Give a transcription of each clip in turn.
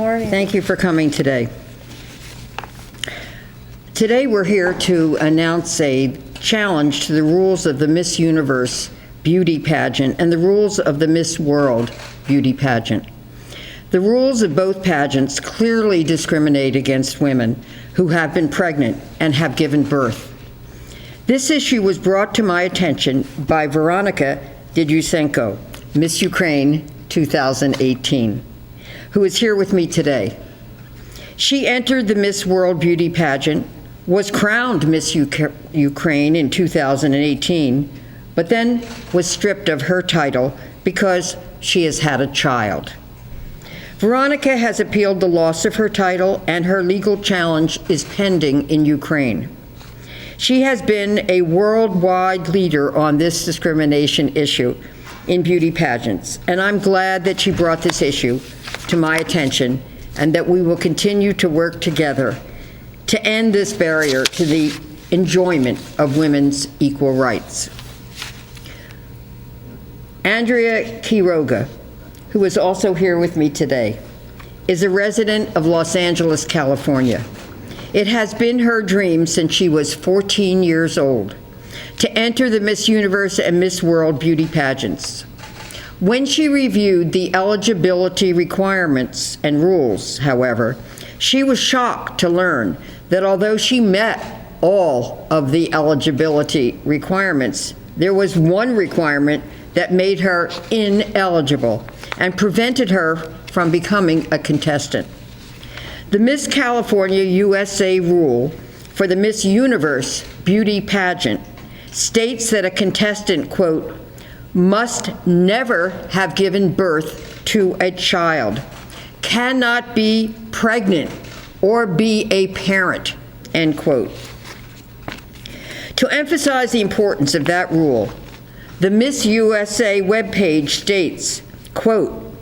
morning. Thank you for coming today. Today we're here to announce a challenge to the rules of the Miss Universe beauty pageant and the rules of the Miss World beauty pageant. The rules of both pageants clearly discriminate against women who have been pregnant and have given birth. This issue was brought to my attention by Veronika Didusenko, Miss Ukraine 2018, who is here with me today. She entered the Miss World Beauty pageant, was crowned Miss Ukraine in 2018, but then was stripped of her title because she has had a child. Veronika has appealed the loss of her title, and her legal challenge is pending in Ukraine. She has been a worldwide leader on this discrimination issue in beauty pageants, and I'm glad that she brought this issue to my attention and that we will continue to work together to end this barrier to the enjoyment of women's equal rights. Andrea Quiroga, who is also here with me today, is a resident of Los Angeles, California. It has been her dream since she was 14 years old to enter the Miss Universe and Miss World beauty pageants. When she reviewed the eligibility requirements and rules, however, she was shocked to learn that although she met all of the eligibility requirements, there was one requirement that made her ineligible and prevented her from becoming a contestant. The Miss California USA rule for the Miss Universe beauty pageant states that a contestant, quote, must never have given birth to a child, cannot be pregnant, or be a parent, end quote. To emphasize the importance of that rule, the Miss USA webpage states, quote,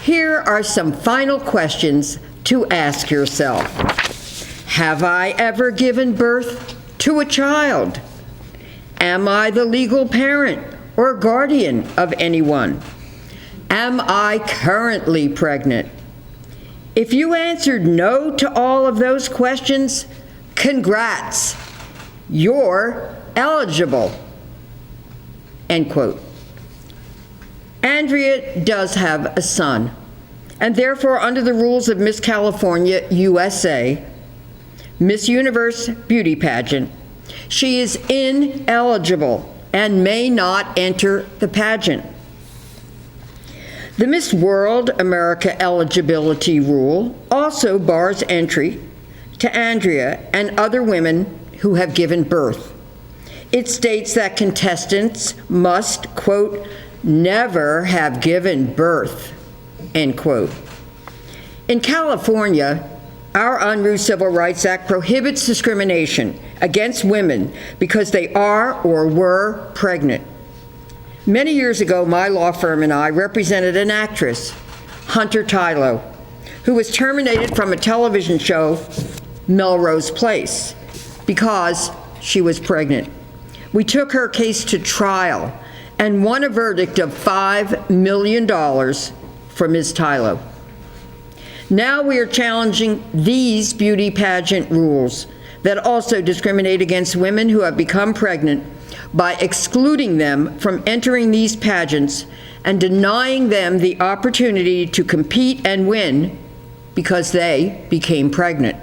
here are some final questions to ask yourself. Have I ever given birth to a child? Am I the legal parent or guardian of anyone? Am I currently pregnant? If you answered no to all of those questions, congrats, you're eligible, end quote. Andrea does have a son, and therefore, under the rules of Miss California USA, Miss Universe beauty pageant, she is ineligible and may not enter the pageant. The Miss World America eligibility rule also bars entry to Andrea and other women who have given birth. It states that contestants must, quote, never have given birth, end quote. In California, our Unruh Civil Rights Act prohibits discrimination against women because they are or were pregnant. Many years ago, my law firm and I represented an actress, Hunter Tylo, who was terminated from a television show, Melrose Place, because she was pregnant. We took her case to trial and won a verdict of $5 million for Ms. Tylo. Now we are challenging these beauty pageant rules that also discriminate against women who have become pregnant by excluding them from entering these pageants and denying them the opportunity to compete and win because they became pregnant.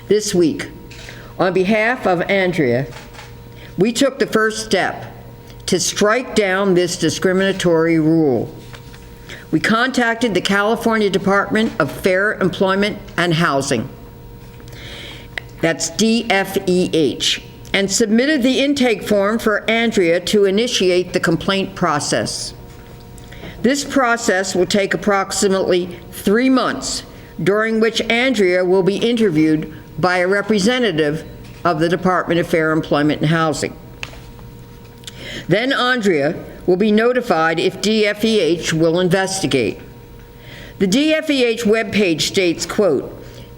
This week, on behalf of Andrea, we took the first step to strike down this discriminatory rule. We contacted the California Department of Fair Employment and Housing, that's DFEH, and submitted the intake form for Andrea to initiate the complaint process. This process will take approximately 3 months, during which Andrea will be interviewed by a representative of the Department of Fair Employment and Housing. Then Andrea will be notified if DFEH will investigate. The DFEH webpage states, quote,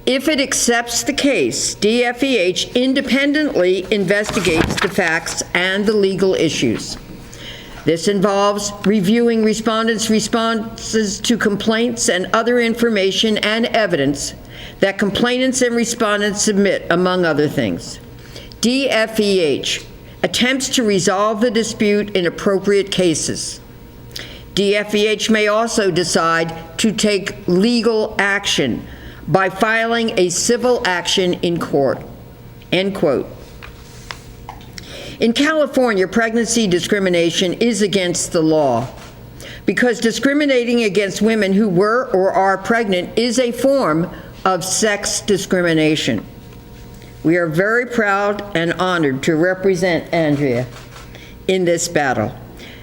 if it accepts the case, DFEH independently investigates the facts and the legal issues. This involves reviewing respondents' responses to complaints and other information and evidence that complainants and respondents submit, among other things. DFEH attempts to resolve the dispute in appropriate cases. DFEH may also decide to take legal action by filing a civil action in court. End quote. In California, pregnancy discrimination is against the law because discriminating against women who were or are pregnant is a form of sex discrimination. We are very proud and honored to represent Andrea in this battle.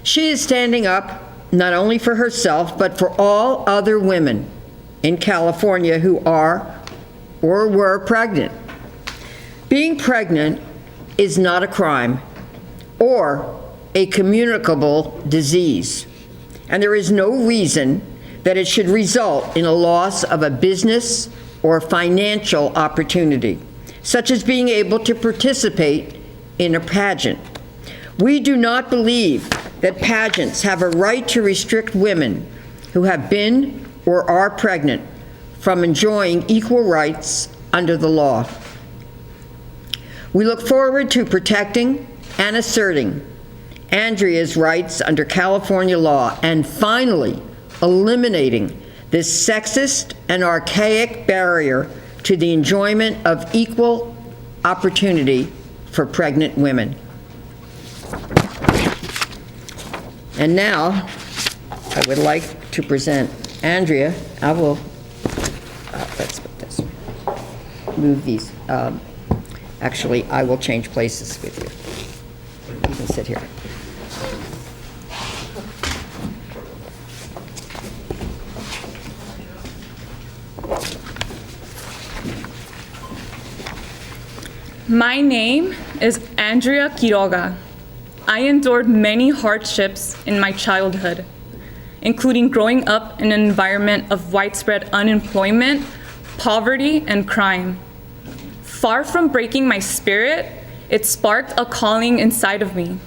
She is standing up not only for herself, but for all other women in California who are or were pregnant. Being pregnant is not a crime or a communicable disease, and there is no reason that it should result in a loss of a business or financial opportunity, such as being able to participate in a pageant. We do not believe that pageants have a right to restrict women who have been or are pregnant from enjoying equal rights under the law. We look forward to protecting and asserting Andrea's rights under California law and finally eliminating this sexist and archaic barrier to the enjoyment of equal opportunity for pregnant women. And now, I would like to present Andrea. I will, let's put this, move these. Actually, I will change places with you. You can sit here. My name is Andrea Quiroga. I endured many hardships in my childhood, including growing up in an environment of widespread unemployment, poverty, and crime. Far from breaking my spirit, it sparked a calling inside of me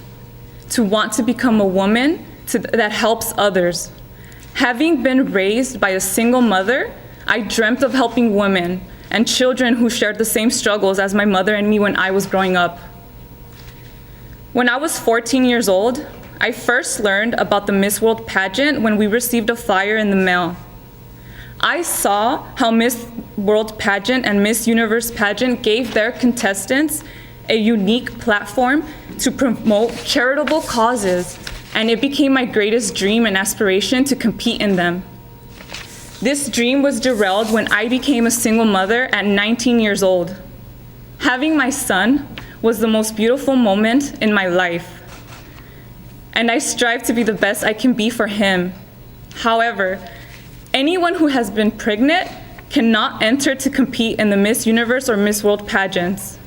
to want to become a woman that helps others. Having been raised by a single mother, I dreamt of helping women and children who shared the same struggles as my mother and me when I was growing up. When I was 14 years old, I first learned about the Miss World pageant when we received a flyer in the mail. I saw how Miss World pageant and Miss Universe pageant gave their contestants a unique platform to promote charitable causes, and it became my greatest dream and aspiration to compete in them. This dream was derailed when I became a single mother at 19 years old. Having my son was the most beautiful moment in my life, and I strive to be the best I can be for him. However, anyone who has been pregnant cannot enter to compete in the Miss Universe or Miss World pageants.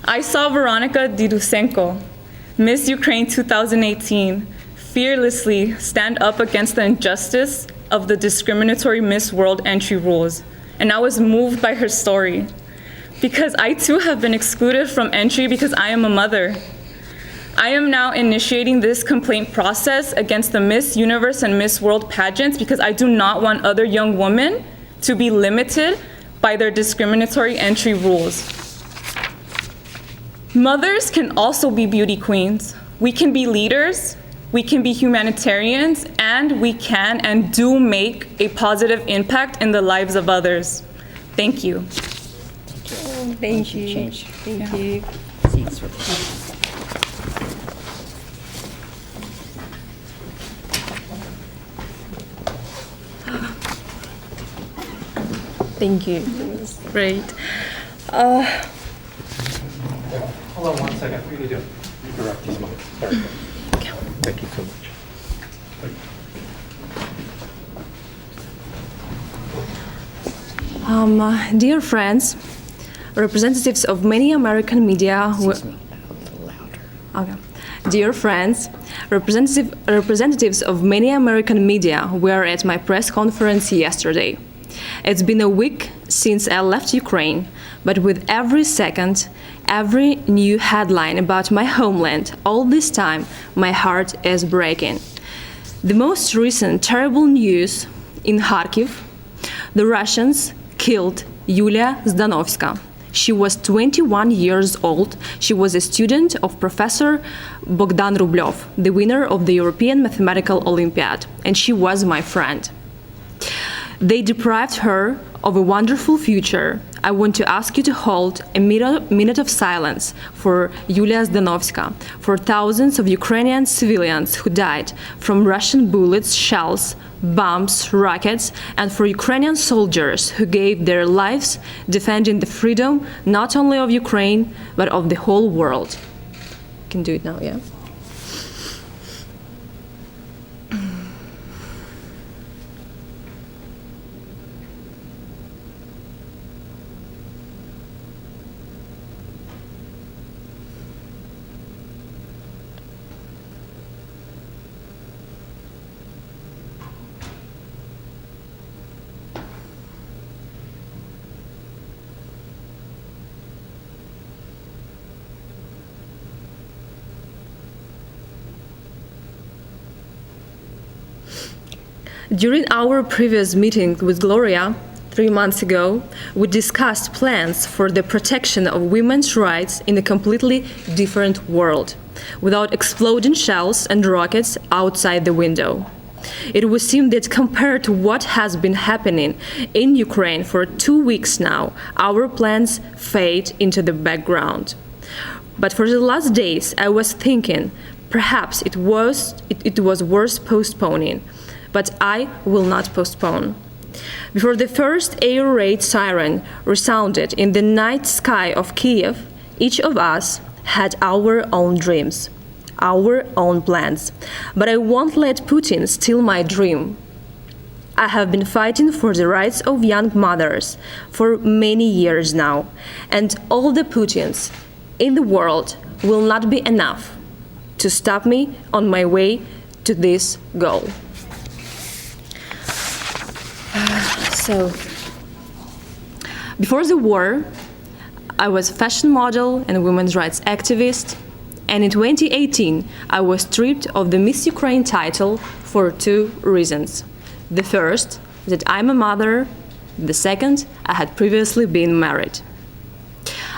I saw Veronika Didusenko, Miss Ukraine 2018, fearlessly stand up against the injustice of the discriminatory Miss World entry rules, and I was moved by her story. Because I too have been excluded from entry because I am a mother. I am now initiating this complaint process against the Miss Universe and Miss World pageants because I do not want other young women to be limited by their discriminatory entry rules. Mothers can also be beauty queens. We can be leaders, we can be humanitarians, and we can and do make a positive impact in the lives of others. Thank you. Thank you. Thank you. Seats with you. Thank you. Great. Hold on 1 second. What are you doing? Interrupt these moments. Sorry. Thank you so much. Dear friends, representatives of many American media. Excuse me, a little louder. Okay. Dear friends, representatives of many American media were at my press conference yesterday. It's been a week since I left Ukraine, but with every second, every new headline about my homeland, all this time, my heart is breaking. The most recent terrible news in Kharkiv, the Russians killed Yulia Zdanovska. She was 21 years old. She was a student of Professor Bogdan Rublev, the winner of the European Mathematical Olympiad, and she was my friend. They deprived her of a wonderful future. I want to ask you to hold a minute of silence for Yulia Zdanovska, for thousands of Ukrainian civilians who died from Russian bullets, shells, bombs, rockets, and for Ukrainian soldiers who gave their lives defending the freedom not only of Ukraine, but of the whole world. You can do it now, yeah? During our previous meeting with Gloria 3 months ago, we discussed plans for the protection of women's rights in a completely different world, without exploding shells and rockets outside the window. It would seem that compared to what has been happening in Ukraine for 2 weeks now, our plans fade into the background. But for the last days, I was thinking perhaps it was worth postponing. But I will not postpone. Before the first air raid siren resounded in the night sky of Kiev, each of us had our own dreams, our own plans. But I won't let Putin steal my dream. I have been fighting for the rights of young mothers for many years now, and all the Putins in the world will not be enough to stop me on my way to this goal. So, before the war, I was a fashion model and a women's rights activist, and in 2018, I was stripped of the Miss Ukraine title for 2 reasons. The first, that I'm a mother. The second, I had previously been married.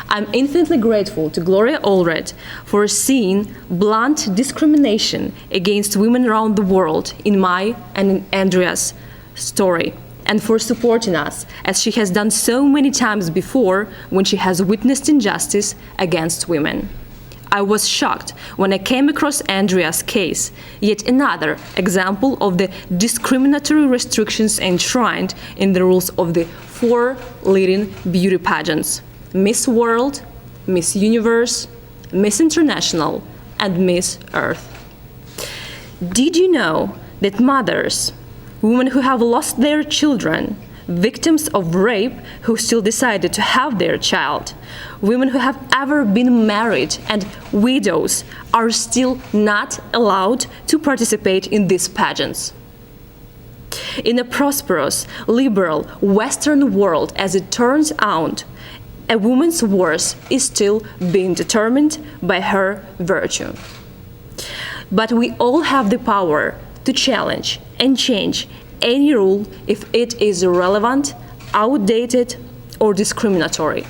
I'm infinitely grateful to Gloria Allred for seeing blunt discrimination against women around the world in my and in Andrea's story, and for supporting us, as she has done so many times before when she has witnessed injustice against women. I was shocked when I came across Andrea's case, yet another example of the discriminatory restrictions enshrined in the rules of the 4 leading beauty pageants: Miss World, Miss Universe, Miss International, and Miss Earth. Did you know that mothers, women who have lost their children, victims of rape who still decided to have their child, women who have ever been married, and widows are still not allowed to participate in these pageants? In a prosperous, liberal, Western world, as it turns out, a woman's worth is still being determined by her virtue. But we all have the power to challenge and change any rule if it is irrelevant, outdated, or discriminatory.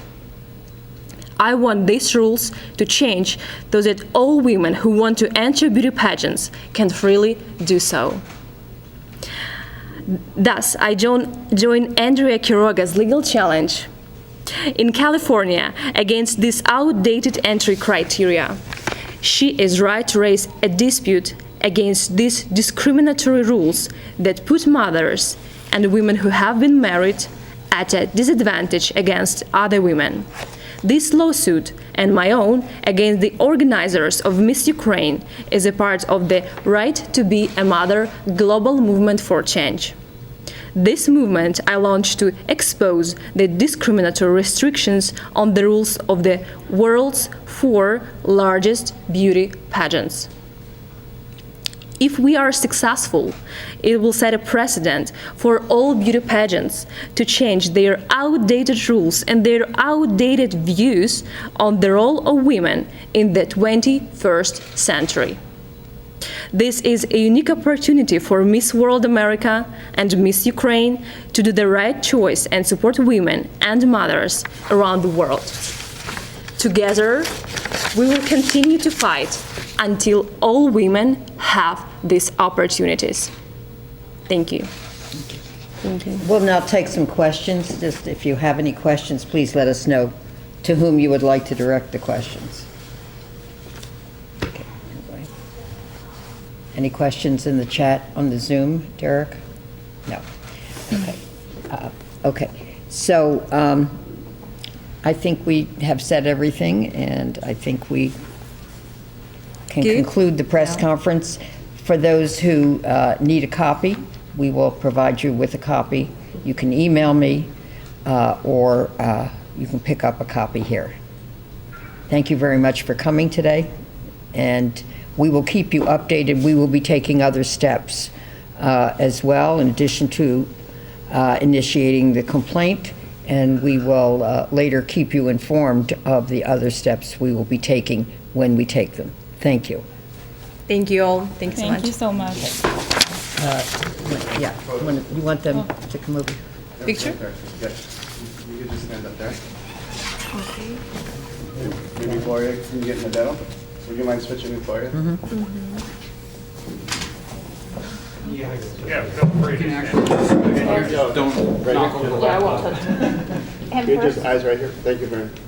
I want these rules to change so that all women who want to enter beauty pageants can freely do so. Thus, I join Andrea Quiroga's legal challenge in California against this outdated entry criteria. She is right to raise a dispute against these discriminatory rules that put mothers and women who have been married at a disadvantage against other women. This lawsuit, and my own against the organizers of Miss Ukraine, is a part of the Right to be a Mother global movement for change. This movement I launched to expose the discriminatory restrictions on the rules of the world's 4 largest beauty pageants. If we are successful, it will set a precedent for all beauty pageants to change their outdated rules and their outdated views on the role of women in the 21st century. This is a unique opportunity for Miss World America and Miss Ukraine to do the right choice and support women and mothers around the world. Together, we will continue to fight until all women have these opportunities. Thank you. We'll now take some questions. Just if you have any questions, please let us know to whom you would like to direct the questions. Okay, anybody? Any questions in the chat on the Zoom, Derek? No. Okay. Okay. So I think we have said everything, and I think we can conclude the press conference. For those who need a copy, we will provide you with a copy. You can email me, or you can pick up a copy here. Thank you very much for coming today, and we will keep you updated. We will be taking other steps as well, in addition to initiating the complaint, and we will later keep you informed of the other steps we will be taking when we take them. Thank you. Thank you all. Thank you so much. Thank you so much. Yeah, you want them to come over? Picture? Yes. You can just stand up there. Okay. Maybe Gloria can get in the middle. Would you mind switching with Gloria? Yeah, feel free to stand. Don't knock over the laptop. And You're just eyes right here. Thank you very much.